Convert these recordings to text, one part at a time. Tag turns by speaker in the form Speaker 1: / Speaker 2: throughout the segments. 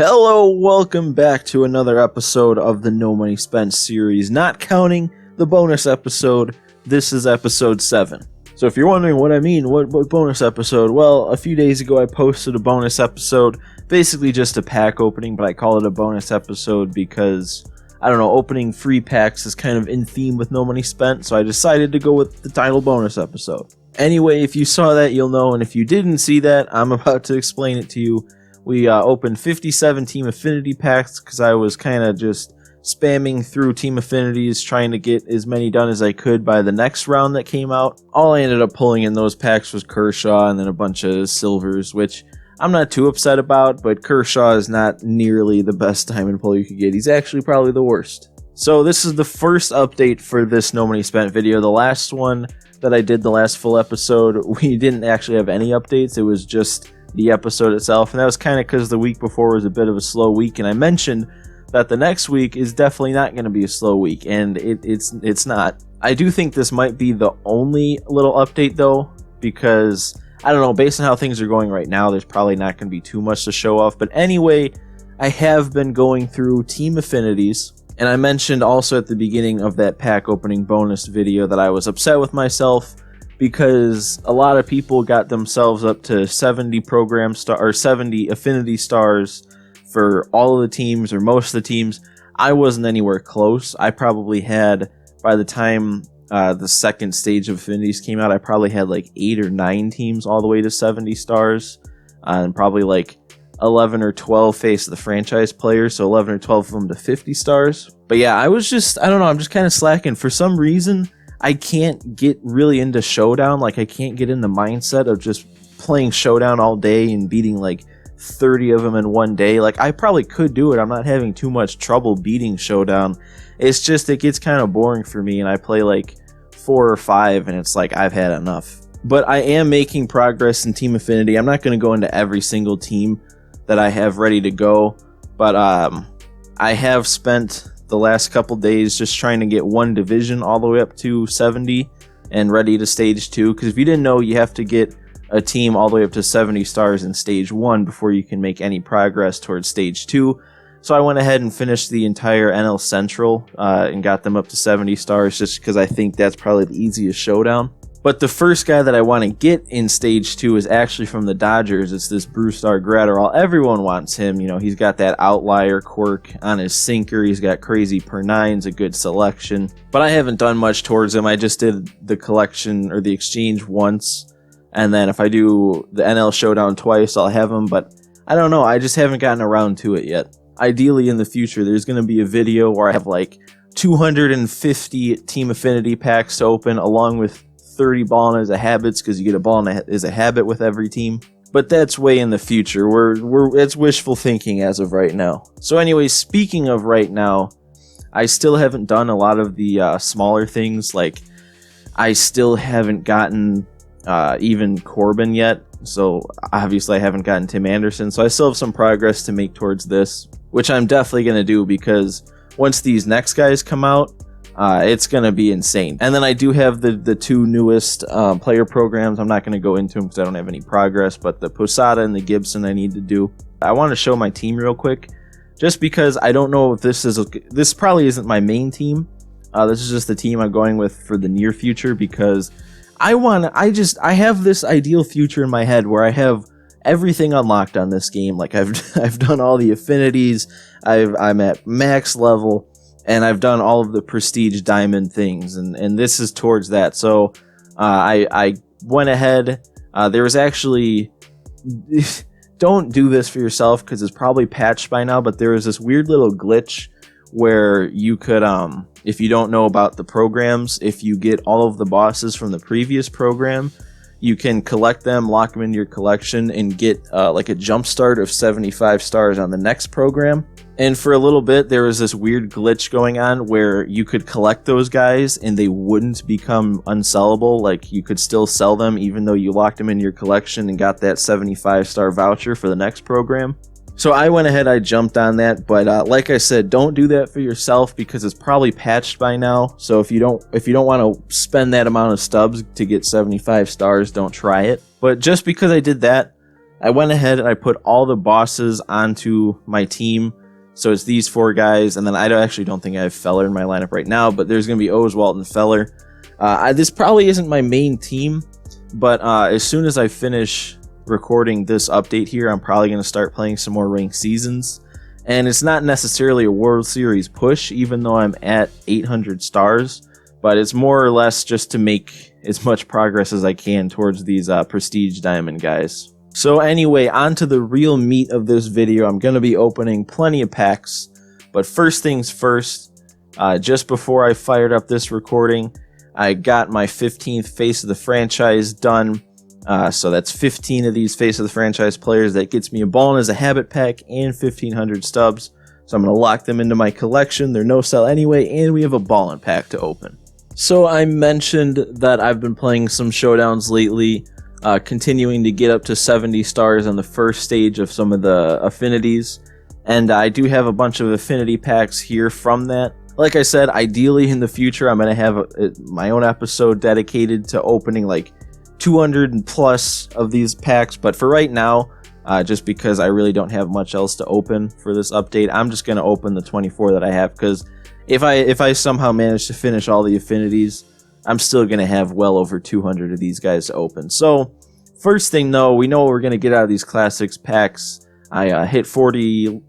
Speaker 1: Hello, welcome back to another episode of the No Money Spent series, not counting the bonus episode. This is episode 7. So if you're wondering what I mean, what bonus episode? Well, a few days ago I posted a bonus episode, basically just a pack opening, but I call it a bonus episode because, I don't know, opening free packs is kind of in theme with No Money Spent, so I decided to go with the title bonus episode. Anyway, if you saw that, you'll know, and if you didn't see that, I'm about to explain it to you. We opened 57 Team Affinity Packs because I was kind of just spamming through Team Affinities, trying to get as many done as I could by the next round that came out. All I ended up pulling in those packs was Kershaw and then a bunch of silvers, which I'm not too upset about, but Kershaw is not nearly the best diamond pull you could get. He's actually probably the worst. So this is the first update for this No Money Spent video. The last one that I did, the last full episode, we didn't actually have any updates. It was just the episode itself, and that was kind of because the week before was a bit of a slow week, and I mentioned that the next week is definitely not going to be a slow week, and it's not. I do think this might be the only little update though, because I don't know, based on how things are going right now, there's probably not going to be too much to show off. But anyway, I have been going through Team Affinities, and I mentioned also at the beginning of that pack opening bonus video that I was upset with myself because a lot of people got themselves up to 70 or 70 affinity stars for all of the teams or most of the teams. I wasn't anywhere close. I probably had, by the time the second stage of affinities came out, I probably had like 8 or 9 teams all the way to 70 stars, and probably like 11 or 12 face the franchise players, so 11 or 12 of them to 50 stars. But yeah, I don't know, I'm just kind of slacking. For some reason, I can't get really into Showdown. Like, I can't get in the mindset of just playing Showdown all day and beating like 30 of them in one day. Like, I probably could do it. I'm not having too much trouble beating Showdown. It's just, it gets kind of boring for me, and I play like 4 or 5, and it's like, I've had enough. But I am making progress in Team Affinity. I'm not going to go into every single team that I have ready to go, but I have spent the last couple days just trying to get one division all the way up to 70 and ready to stage 2, because if you didn't know, you have to get a team all the way up to 70 stars in stage 1 before you can make any progress towards stage 2. So I went ahead and finished the entire NL Central and got them up to 70 stars just because I think that's probably the easiest showdown. But the first guy that I want to get in stage 2 is actually from the Dodgers. It's this Brusdar Graterol. Everyone wants him. You know, he's got that outlier quirk on his sinker. He's got crazy per 9s, a good selection. But I haven't done much towards him. I just did the collection or the exchange once. And then if I do the NL Showdown twice, I'll have him. But I don't know. I just haven't gotten around to it yet. Ideally, in the future, there's going to be a video where I have like 250 Team Affinity packs to open, along with 30 ball as a habits, because you get a ball as a habit with every team. But that's way in the future. It's wishful thinking as of right now. So anyway, speaking of right now, I still haven't done a lot of the smaller things. Like, I still haven't gotten even Corbin yet. So obviously I haven't gotten Tim Anderson. So I still have some progress to make towards this, which I'm definitely going to do, because once these next guys come out, it's going to be insane. And then I do have the 2 newest player programs. I'm not going to go into them because I don't have any progress, but the Posada and the Gibson I need to do. I want to show my team real quick, just because I don't know if this probably isn't my main team. This is just the team I'm going with for the near future, because I have this ideal future in my head where I have everything unlocked on this game. Like, I've done all the affinities, I'm at max level, and I've done all of the prestige diamond things, and this is towards that. So I went ahead. There was actually, don't do this for yourself because it's probably patched by now, but there was this weird little glitch where you could, if you don't know about the programs, if you get all of the bosses from the previous program, you can collect them, lock them into your collection, and get like a jump start of 75 stars on the next program. And for a little bit, there was this weird glitch going on where you could collect those guys and they wouldn't become unsellable. Like, you could still sell them even though you locked them in your collection and got that 75-star voucher for the next program. So I went ahead, I jumped on that, but like I said, don't do that for yourself because it's probably patched by now. So if you don't want to spend that amount of stubs to get 75 stars, don't try it. But just because I did that, I went ahead and I put all the bosses onto my team. So it's these 4 guys, and then I actually don't think I have Feller in my lineup right now, but there's going to be Oswalt and Feller. This probably isn't my main team, but as soon as I finish recording this update here, I'm probably going to start playing some more ranked seasons. And it's not necessarily a World Series push, even though I'm at 800 stars, but it's more or less just to make as much progress as I can towards these prestige diamond guys. So anyway, on to the real meat of this video. I'm going to be opening plenty of packs, but first things first, just before I fired up this recording, I got my 15th Face of the Franchise done. So that's 15 of these Face of the Franchise players. That gets me a Ballin' as a Habit pack and 1,500 stubs. So I'm going to lock them into my collection. They're no sell anyway, and we have a Ballin' pack to open. So I mentioned that I've been playing some showdowns lately, continuing to get up to 70 stars on the first stage of some of the affinities. And I do have a bunch of affinity packs here from that. Like I said, ideally in the future, I'm going to have my own episode dedicated to opening like 200 and plus of these packs, but for right now, just because I really don't have much else to open for this update, I'm just going to open the 24 that I have, because if I somehow manage to finish all the affinities, I'm still going to have well over 200 of these guys to open. So first thing though, we know what we're going to get out of these classics packs. I hit 40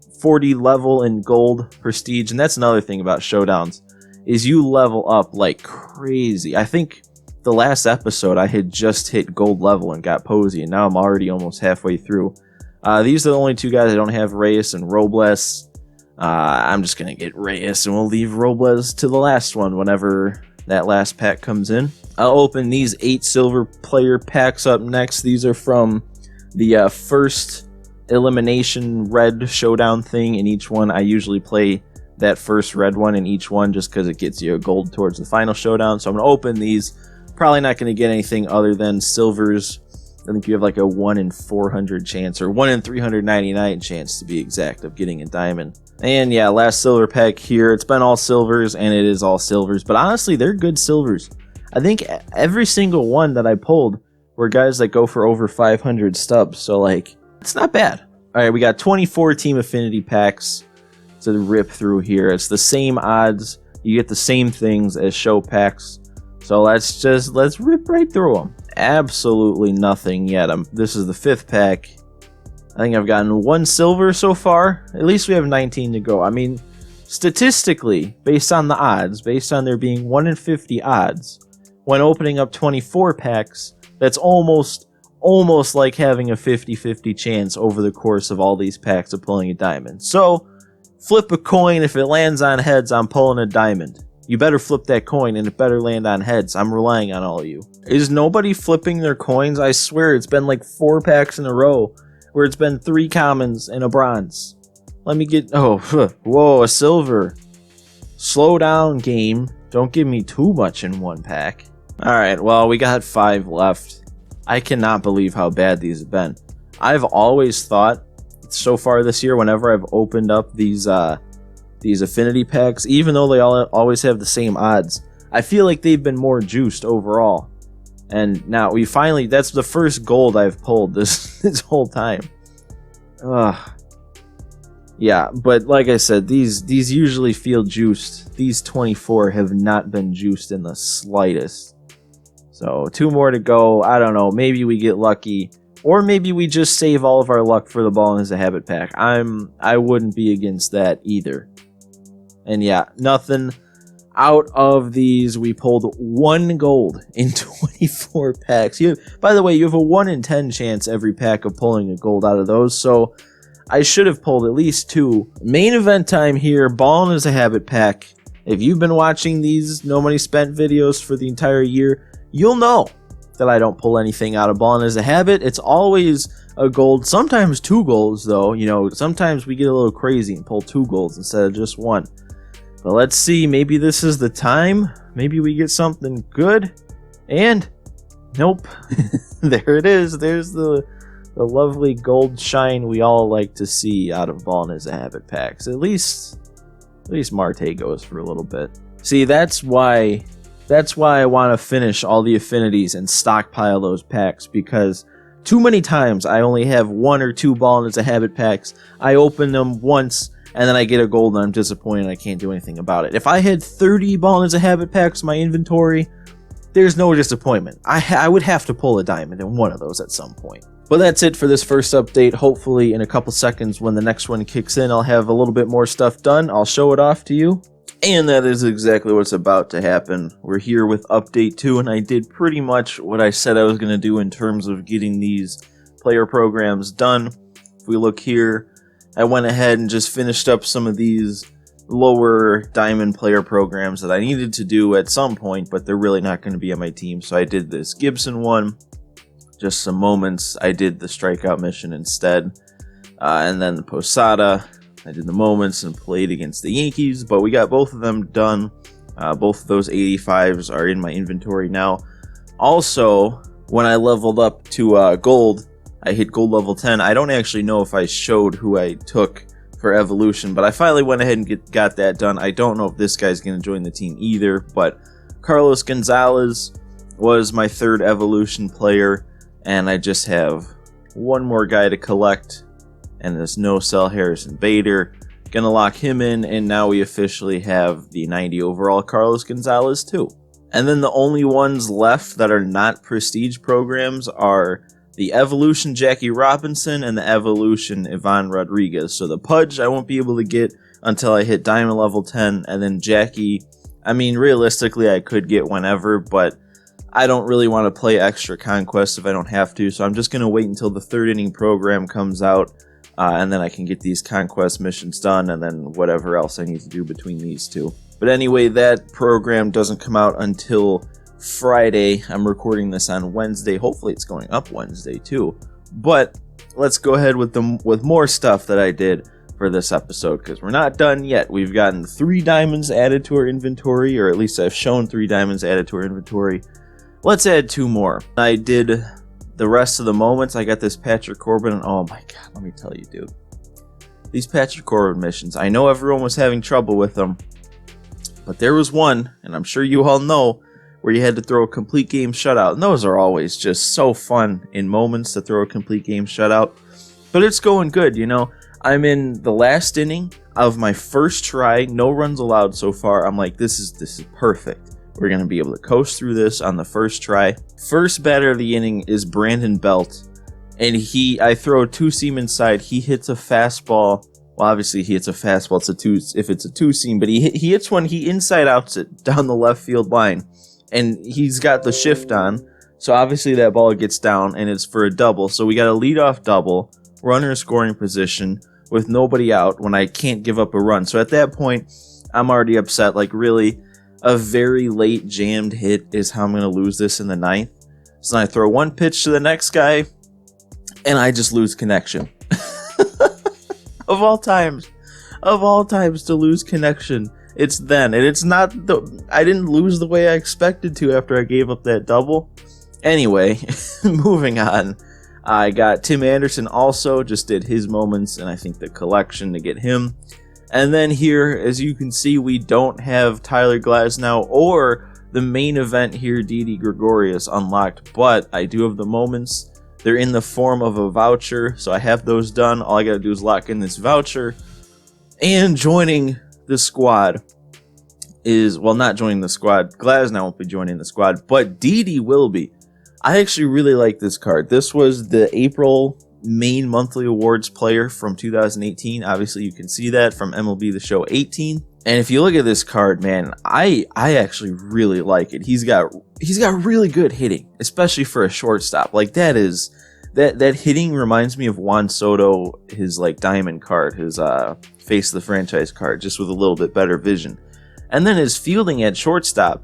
Speaker 1: level in gold prestige, and that's another thing about showdowns, is you level up like crazy. I think the last episode I had just hit gold level and got Posey, and now I'm already almost halfway through. These are the only 2 guys I don't have, Reyes and Robles. I'm just going to get Reyes, and we'll leave Robles to the last one whenever that last pack comes in. I'll open these 8 silver player packs up next. These are from the first elimination red showdown thing. In each one, I usually play that first red one in each one just because it gets you a gold towards the final showdown. So I'm going to open these. Probably not going to get anything other than silvers. I think you have like a 1 in 400 chance, or 1 in 399 chance to be exact, of getting a diamond. And yeah, last silver pack here. It's been all silvers, and it is all silvers, but honestly, they're good silvers. I think every single one that I pulled were guys that go for over 500 stubs, so like, it's not bad. All right, we got 24 team affinity packs to rip through here. It's the same odds. You get the same things as show packs. So let's rip right through them. Absolutely nothing yet. This is the 5th pack. I think I've gotten 1 silver so far. At least we have 19 to go. I mean, statistically, based on the odds, based on there being 1 in 50 odds, when opening up 24 packs, that's almost like having a 50-50 chance over the course of all these packs of pulling a diamond. So, flip a coin. If it lands on heads, I'm pulling a diamond. You better flip that coin, and it better land on heads. I'm relying on all of you. Is nobody flipping their coins? I swear it's been like 4 packs in a row where it's been 3 commons and a bronze. Let me get... Oh, whoa, a silver. Slow down, game. Don't give me too much in 1 pack. Alright, well, we got 5 left. I cannot believe how bad these have been. I've always thought, so far this year, whenever I've opened up these affinity packs, even though they always have the same odds, I feel like they've been more juiced overall. And now we finally, that's the first gold I've pulled this whole time. Yeah, but like I said, these usually feel juiced. These 24 have not been juiced in the slightest. So 2 more to go. I don't know, maybe we get lucky, or maybe we just save all of our luck for the Ballin' as a Habit pack. I wouldn't be against that either. And yeah, nothing out of these. We pulled 1 gold in 24 packs. By the way, you have a 1 in 10 chance every pack of pulling a gold out of those, so I should have pulled at least 2. Main event time here, Ballin' as a Habit pack. If you've been watching these No Money Spent videos for the entire year, you'll know that I don't pull anything out of Ballin' as a Habit. It's always a gold, sometimes 2 golds though. You know, sometimes we get a little crazy and pull 2 golds instead of just 1. But let's see, maybe this is the time. Maybe we get something good. And nope. There it is. There's the lovely gold shine we all like to see out of Ballin' as a Habit packs. At least Marte goes for a little bit. See, that's why I want to finish all the affinities and stockpile those packs, because Too many times I only have 1 or 2 ball into habit packs. I open them once and then I get a gold and I'm disappointed and I can't do anything about it. If I had 30 ball into habit packs in my inventory, there's no disappointment. I would have to pull a diamond in one of those at some point. But that's it for this first update. Hopefully in a couple seconds when the next one kicks in, I'll have a little bit more stuff done. I'll show it off to you. And that is exactly what's about to happen. We're here with update 2, and I did pretty much what I said I was going to do in terms of getting these player programs done. If we look here, I went ahead and just finished up some of these lower diamond player programs that I needed to do at some point, but they're really not going to be on my team. So I did this Gibson one, just some moments. I did the strikeout mission instead, and then the Posada. I did the moments and played against the Yankees, but we got both of them done. Both of those 85s are in my inventory now. Also, when I leveled up to gold, I hit gold level 10. I don't actually know if I showed who I took for evolution, but I finally went ahead and got that done. I don't know if this guy's going to join the team either, but Carlos Gonzalez was my 3rd evolution player, and I just have one more guy to collect. And this no-sell Harrison Bader. Gonna lock him in, and now we officially have the 90 overall Carlos Gonzalez too. And then the only ones left that are not prestige programs are the Evolution Jackie Robinson and the Evolution Ivan Rodriguez. So the Pudge I won't be able to get until I hit Diamond level 10, and then Jackie, I mean realistically I could get whenever, but I don't really want to play extra conquests if I don't have to, so I'm just gonna wait until the 3rd inning program comes out. And then I can get these conquest missions done, and then whatever else I need to do between these two. But anyway, that program doesn't come out until Friday. I'm recording this on Wednesday. Hopefully it's going up Wednesday too. But let's go ahead with more stuff that I did for this episode, because we're not done yet. We've gotten 3 diamonds added to our inventory, or at least I've shown 3 diamonds added to our inventory. Let's add 2 more. I did the rest of the moments. I got this Patrick Corbin, and oh my god, let me tell you, dude. These Patrick Corbin missions, I know everyone was having trouble with them, but there was one, and I'm sure you all know, where you had to throw a complete game shutout, and those are always just so fun in moments to throw a complete game shutout. But it's going good, you know. I'm in the last inning of my first try, no runs allowed so far. I'm like, this is perfect. We're going to be able to coast through this on the first try. First batter of the inning is Brandon Belt. And I throw a 2-seam inside. He hits a fastball. Well, obviously he hits a fastball. If it's a 2-seam, but he hits one. He inside outs it down the left field line. And he's got the shift on. So obviously that ball gets down and it's for a double. So we got a leadoff double, runner in scoring position with nobody out when I can't give up a run. So at that point, I'm already upset. Like, really? A very late jammed hit is how I'm going to lose this in the 9th. So I throw one pitch to the next guy, and I just lose connection. Of all times to lose connection, it's then. And it's not, I didn't lose the way I expected to after I gave up that double. Anyway, moving on. I got Tim Anderson also, just did his moments, and I think the collection to get him. And then here, as you can see, we don't have Tyler Glasnow or the main event here, Didi Gregorius, unlocked, but I do have the moments. They're in the form of a voucher, so I have those done. All I gotta do is lock in this voucher. And joining the squad is, well, not joining the squad. Glasnow won't be joining the squad, but Didi will be. I actually really like this card. This was the April main monthly awards player from 2018. Obviously you can see that from MLB The Show 18. And if you look at this card, man, I actually really like it. He's got really good hitting, especially for a shortstop. Like, that hitting reminds me of Juan Soto, his like diamond card, his face of the franchise card, just with a little bit better vision. And then his fielding at shortstop,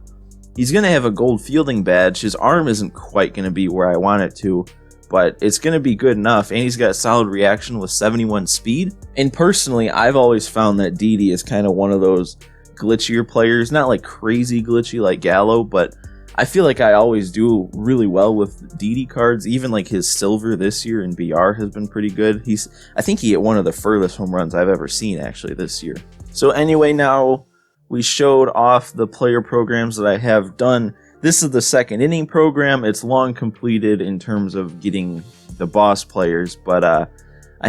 Speaker 1: he's gonna have a gold fielding badge. His arm isn't quite gonna be where I want it to, but it's going to be good enough, and he's got solid reaction with 71 speed. And personally, I've always found that Didi is kind of one of those glitchier players, not like crazy glitchy like Gallo, but I feel like I always do really well with Didi cards. Even like his silver this year in BR has been pretty good. I think he hit one of the furthest home runs I've ever seen actually this year. So anyway, now we showed off the player programs that I have done. This is the 2nd inning program. It's long completed in terms of getting the boss players, but I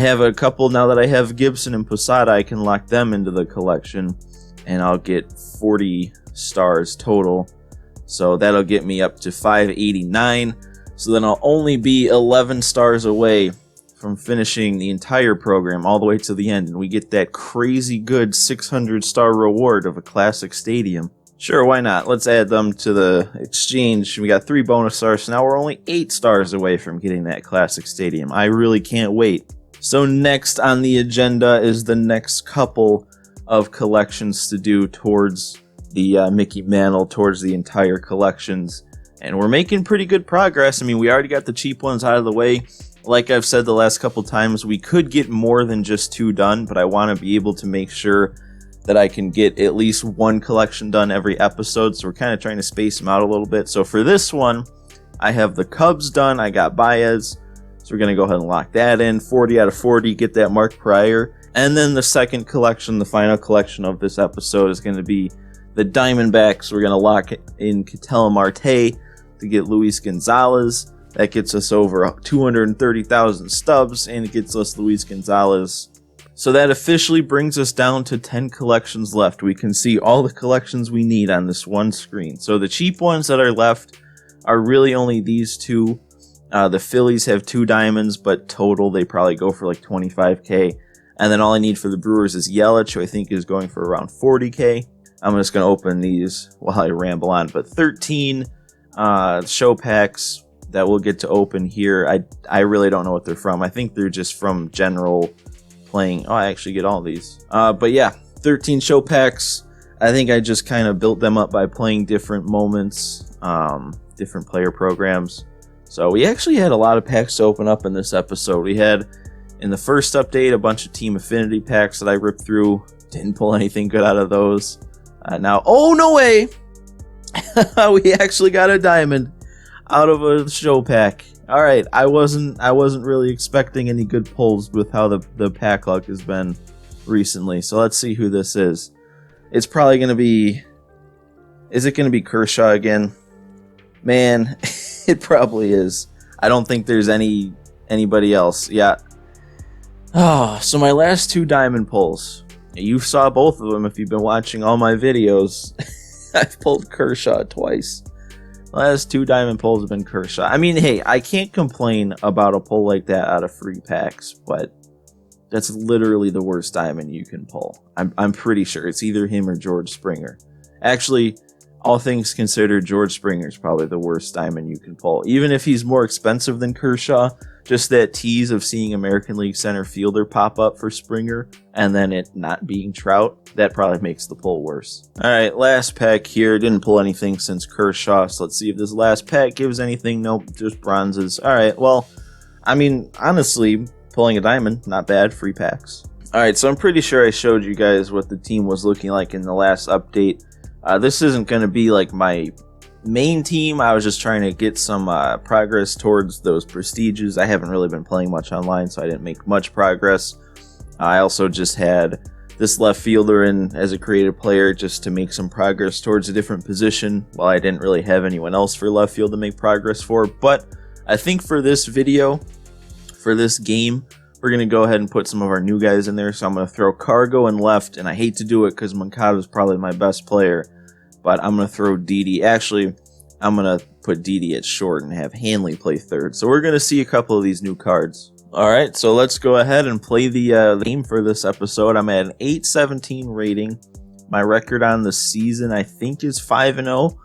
Speaker 1: have a couple now that I have Gibson and Posada. I can lock them into the collection, and I'll get 40 stars total. So that'll get me up to 589. So then I'll only be 11 stars away from finishing the entire program all the way to the end, and we get that crazy good 600 star reward of a classic stadium. Sure, why not? Let's add them to the exchange. We got 3 bonus stars, so now we're only 8 stars away from getting that classic stadium. I really can't wait. So next on the agenda is the next couple of collections to do towards the Mickey Mantle, towards the entire collections. And we're making pretty good progress. I mean, we already got the cheap ones out of the way. Like I've said the last couple times, we could get more than just 2 done, but I want to be able to make sure that I can get at least 1 collection done every episode. So we're kind of trying to space them out a little bit. So for this one, I have the Cubs done. I got Baez. So we're going to go ahead and lock that in. 40 out of 40, get that Mark Pryor. And then the second collection, the final collection of this episode, is going to be the Diamondbacks. We're going to lock in Ketel Marte to get Luis Gonzalez. That gets us over 230,000 stubs, and it gets us Luis Gonzalez. So that officially brings us down to 10 collections left. We can see all the collections we need on this one screen. So the cheap ones that are left are really only these 2. The Phillies have 2 diamonds, but total they probably go for like 25k. And then all I need for the Brewers is Yelich, who I think is going for around 40k. I'm just going to open these while I ramble on. But 13 show packs that we'll get to open here. I really don't know what they're from. I think they're just from general playing. Oh, I actually get all these. But yeah, 13 show packs. I think I just kind of built them up by playing different moments, different player programs. So we actually had a lot of packs to open up in this episode. We had, in the first update, a bunch of Team Affinity Packs that I ripped through. Didn't pull anything good out of those. Now, oh, no way! We actually got a diamond out of a show pack. All right, I wasn't really expecting any good pulls with how the pack luck has been recently. So let's see who this is. It's probably going to be... Is it going to be Kershaw again? Man, it probably is. I don't think there's anybody else. Yeah. Oh, so my last 2 diamond pulls. You saw both of them if you've been watching all my videos. I've pulled Kershaw twice. The last 2 diamond pulls have been Kershaw. I mean, hey, I can't complain about a pull like that out of free packs, but that's literally the worst diamond you can pull. I'm pretty sure it's either him or George Springer. Actually, all things considered, George Springer is probably the worst diamond you can pull. Even if he's more expensive than Kershaw, just that tease of seeing American League center fielder pop up for Springer and then it not being Trout, that probably makes the pull worse. All right, last pack here. Didn't pull anything since Kershaw, so let's see if this last pack gives anything. Nope, just bronzes. All right, well, I mean, honestly, pulling a diamond, not bad. Free packs. All right, so I'm pretty sure I showed you guys what the team was looking like in the last update. This isn't going to be like my main team. I was just trying to get some progress towards those prestiges. I haven't really been playing much online, so I didn't make much progress. I also just had this left fielder in as a creative player just to make some progress towards a different position, while I didn't really have anyone else for left field to make progress for. But I think for this video, for this game, we're going to go ahead and put some of our new guys in there. So I'm going to throw Cargo in left, and I hate to do it because Moncada is probably my best player, but I'm going to throw Didi. Actually, I'm going to put Didi at short and have Hanley play third. So we're going to see a couple of these new cards. All right, so let's go ahead and play the game for this episode. I'm at an 817 rating. My record on the season, I think, is 5-0.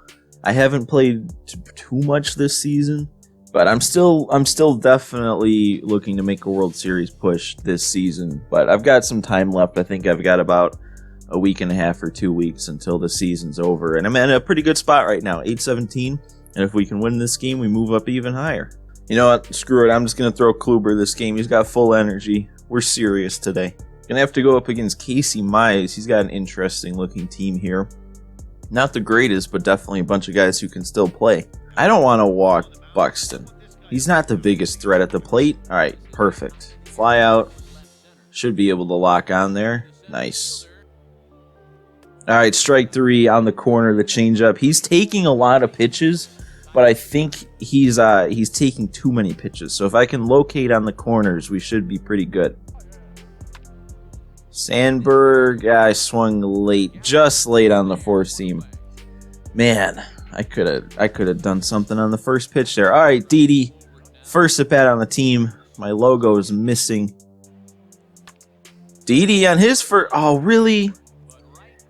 Speaker 1: I haven't played too much this season, but I'm still definitely looking to make a World Series push this season. But I've got some time left. I think I've got about a week and a half or 2 weeks until the season's over, and I'm in a pretty good spot right now, 817. And if we can win this game, we move up even higher. You know what? Screw it. I'm just going to throw Kluber this game. He's got full energy. We're serious today. Going to have to go up against Casey Mize. He's got an interesting looking team here. Not the greatest, but definitely a bunch of guys who can still play. I don't want to walk Buxton. He's not the biggest threat at the plate. All right, perfect. Fly out. Should be able to lock on there. Nice. All right, strike three on the corner, the changeup. He's taking a lot of pitches, but I think he's taking too many pitches. So if I can locate on the corners, we should be pretty good. Sandberg, I swung late, just late on the four seam. Man, I could have done something on the first pitch there. All right, Didi, first at bat on the team. My logo is missing. Didi on his first. Oh, really?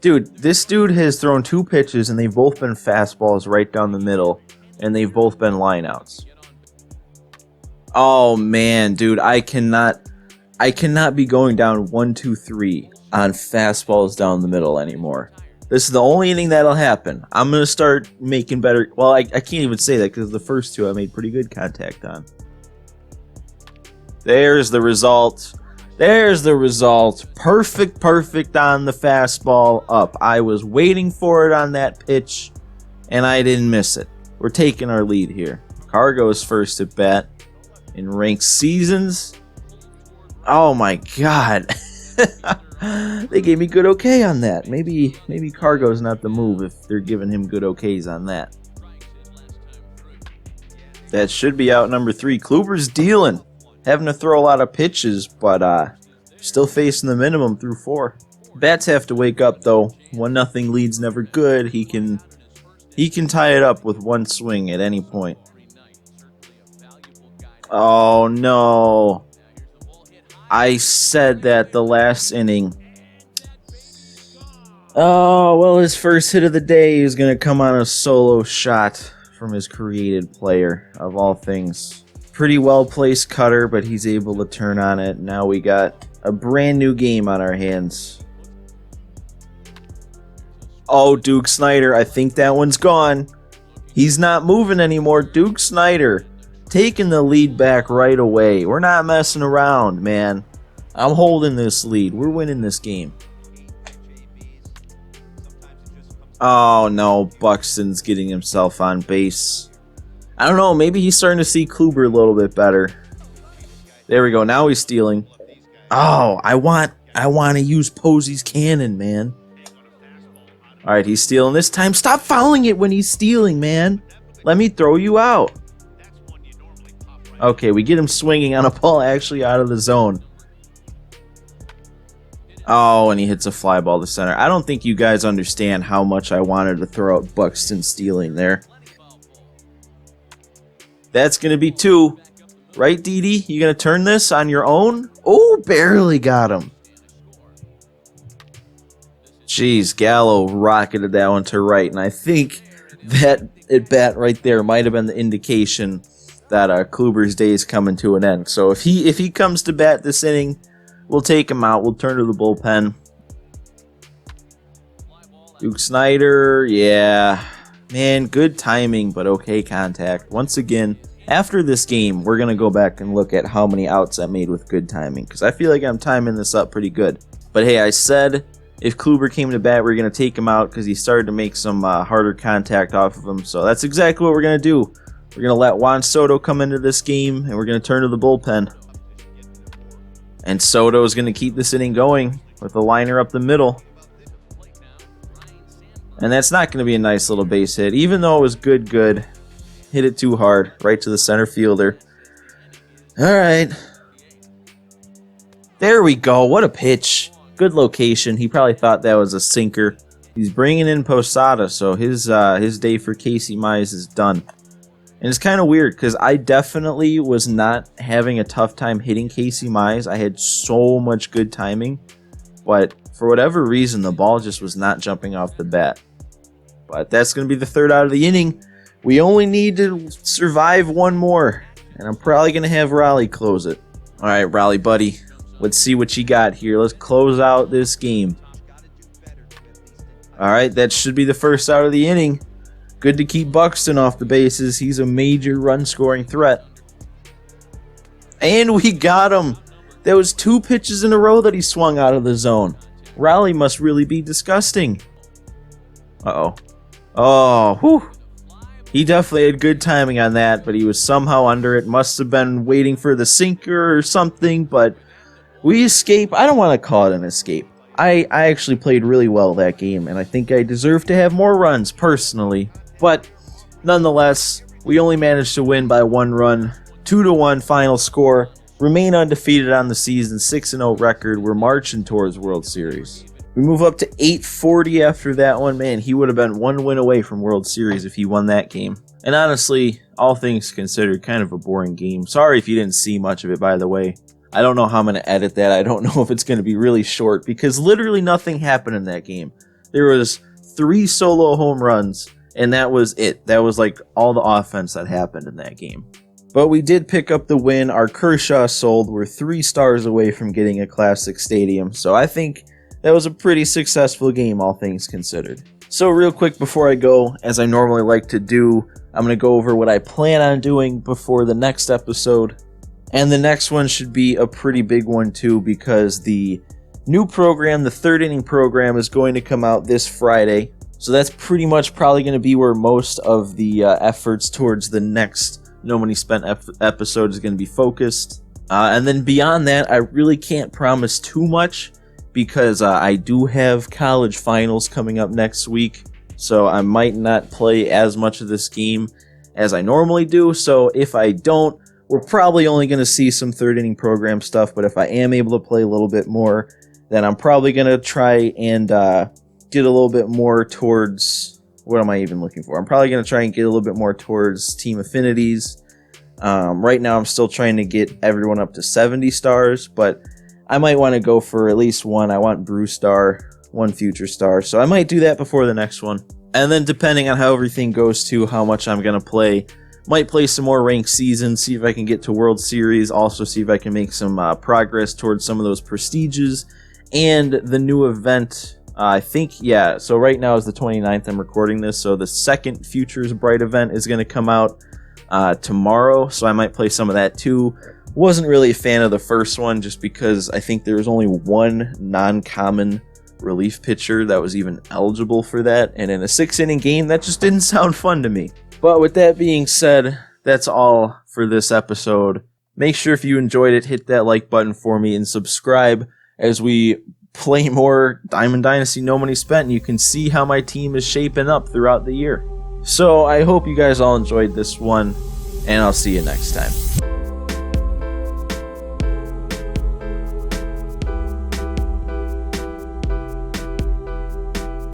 Speaker 1: Dude, this dude has thrown 2 pitches, and they've both been fastballs right down the middle, and they've both been lineouts. Oh, man, dude, I cannot be going down 1, 2, 3 on fastballs down the middle anymore. This is the only inning that'll happen. I'm going to start making better. Well, I can't even say that because the first 2 I made pretty good contact on. There's the result. There's the result. Perfect on the fastball up. I was waiting for it on that pitch, and I didn't miss it. We're taking our lead here. Cargo's first at bat in ranked seasons. Oh my god. They gave me good okay on that. Maybe Cargo's not the move if they're giving him good okays on that. That should be out number 3. Kluber's dealing. Having to throw a lot of pitches, but still facing the minimum through 4. Bats have to wake up though. 1-0 lead's never good. He can tie it up with 1 swing at any point. Oh no. I said that the last inning. Oh, well, his first hit of the day is going to come on a solo shot from his created player, of all things. Pretty well-placed cutter, but he's able to turn on it. Now we got a brand new game on our hands. Oh, Duke Snider, I think that one's gone. He's not moving anymore. Duke Snider taking the lead back right away. We're not messing around, man. I'm holding this lead. We're winning this game. Oh, no. Buxton's getting himself on base. I don't know. Maybe he's starting to see Kluber a little bit better. There we go. Now he's stealing. Oh, I want to use Posey's cannon, man. All right, he's stealing this time. Stop fouling it when he's stealing, man. Let me throw you out. Okay, we get him swinging on a ball actually out of the zone. Oh, and he hits a fly ball to center. I don't think you guys understand how much I wanted to throw out Buxton stealing there. That's going to be 2. Right, Didi? You going to turn this on your own? Oh, barely got him. Jeez, Gallo rocketed that one to right, and I think that at bat right there might have been the indication that Kluber's day is coming to an end. So if he comes to bat this inning, we'll take him out. We'll turn to the bullpen. Duke Snider, yeah. Man, good timing, but okay contact. Once again, after this game, we're going to go back and look at how many outs I made with good timing, because I feel like I'm timing this up pretty good. But hey, I said if Kluber came to bat, we're going to take him out because he started to make some harder contact off of him. So that's exactly what we're going to do. We're going to let Juan Soto come into this game, and we're going to turn to the bullpen. And Soto is going to keep this inning going with a liner up the middle. And that's not going to be a nice little base hit. Even though it was good. Hit it too hard. Right to the center fielder. All right. There we go. What a pitch. Good location. He probably thought that was a sinker. He's bringing in Posada, so his day for Casey Mize is done. And it's kind of weird because I definitely was not having a tough time hitting Casey Mize. I had so much good timing, but for whatever reason, the ball just was not jumping off the bat. But that's going to be the 3rd out of the inning. We only need to survive 1 more, and I'm probably going to have Raleigh close it. All right, Raleigh, buddy. Let's see what you got here. Let's close out this game. All right, that should be the 1st out of the inning. Good to keep Buxton off the bases. He's a major run-scoring threat. And we got him. That was 2 pitches in a row that he swung out of the zone. Raleigh must really be disgusting. Uh-oh. Oh, whew. He definitely had good timing on that, but he was somehow under it. Must have been waiting for the sinker or something, but we escape. I don't want to call it an escape. I actually played really well that game, and I think I deserve to have more runs, personally. But nonetheless, we only managed to win by 1 run, 2-1 final score, remain undefeated on the season, 6-0 record. We're marching towards World Series. We move up to 840 after that one. Man, he would have been 1 win away from World Series if he won that game. And honestly, all things considered, kind of a boring game. Sorry if you didn't see much of it, by the way. I don't know how I'm going to edit that. I don't know if it's going to be really short because literally nothing happened in that game. There was 3 solo home runs, and that was it. That was like all the offense that happened in that game. But we did pick up the win. Our Kershaw sold. We're 3 stars away from getting a Classic Stadium. So I think that was a pretty successful game, all things considered. So real quick before I go, as I normally like to do, I'm going to go over what I plan on doing before the next episode. And the next one should be a pretty big one too, because the new program, the 3rd inning program, is going to come out this Friday. So that's pretty much probably going to be where most of the efforts towards the next No Money Spent episode is going to be focused. And then beyond that, I really can't promise too much because I do have college finals coming up next week. So I might not play as much of this game as I normally do. So if I don't, we're probably only going to see some 3rd inning program stuff. But if I am able to play a little bit more, then I'm probably going to try and get a little bit more towards, what am I even looking for? I'm probably going to try and get a little bit more towards team affinities. Right now I'm still trying to get everyone up to 70 stars, but I might want to go for at least 1. I want Brew Star, 1 Future Star, so I might do that before the next one. And then depending on how everything goes to how much I'm going to play, might play some more ranked seasons, see if I can get to World Series, also see if I can make some progress towards some of those prestiges, and the new event, I think, yeah, so right now is the 29th I'm recording this, so the 2nd Futures Bright event is going to come out tomorrow, so I might play some of that too. Wasn't really a fan of the first one just because I think there was only 1 non-common relief pitcher that was even eligible for that, and in a 6-inning game that just didn't sound fun to me. But with that being said, that's all for this episode. Make sure if you enjoyed it, hit that like button for me and subscribe as we play more Diamond Dynasty No Money Spent, and you can see how my team is shaping up throughout the year. So I hope you guys all enjoyed this one, and I'll see you next time.